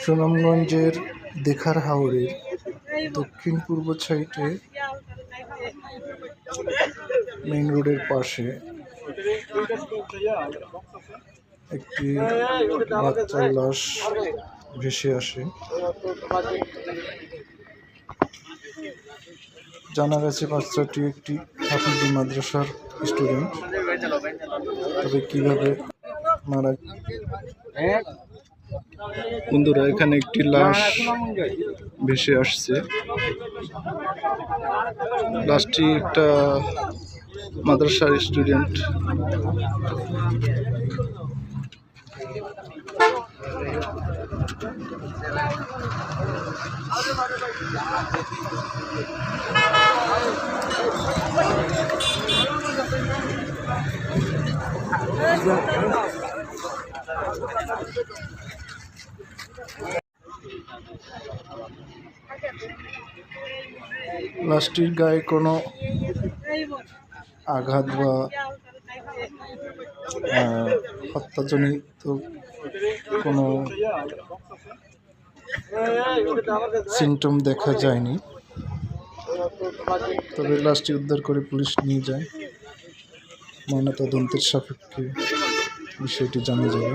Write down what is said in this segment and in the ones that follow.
সুনামগঞ্জের দেখার হাওরের দক্ষিণ পূর্ব সাইডে মেইন রোডের পাশে একটি বাচ্চার লাশ ভেসে আসে। জানা গেছে বাচ্চাটি একটি হাফিজি মাদ্রাসার স্টুডেন্ট, তবে কিভাবে মারা। বন্ধুরা, এখানে একটি লাশ ভেসে আসছে। লাশটি একটা মাদ্রাসার স্টুডেন্ট। লাশটির গায়ে কোনো আঘাত বা হত্যাজনিত কোনো সিমটম দেখা যায়নি, তবে লাশটি উদ্ধার করে পুলিশ নিয়ে যায়। ময়নাতদন্তের সাপেক্ষে বিষয়টি জানা যাবে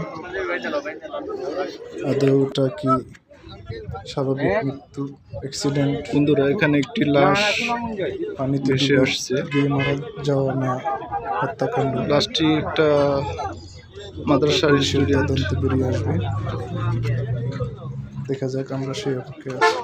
আদৌ ওটা কি স্বাভাবিক মৃত্যু, অ্যাক্সিডেন্ট। বন্ধুরা, এখানে একটি লাশ পানিতে ভেসে আসছে, গিয়ে মারা যাওয়া না হত্যাকাণ্ড। লাশটি একটা মাদ্রাসার তদন্তে বেরিয়ে আসবে। দেখা যাক, আমরা সেই অপেক্ষায় আছি।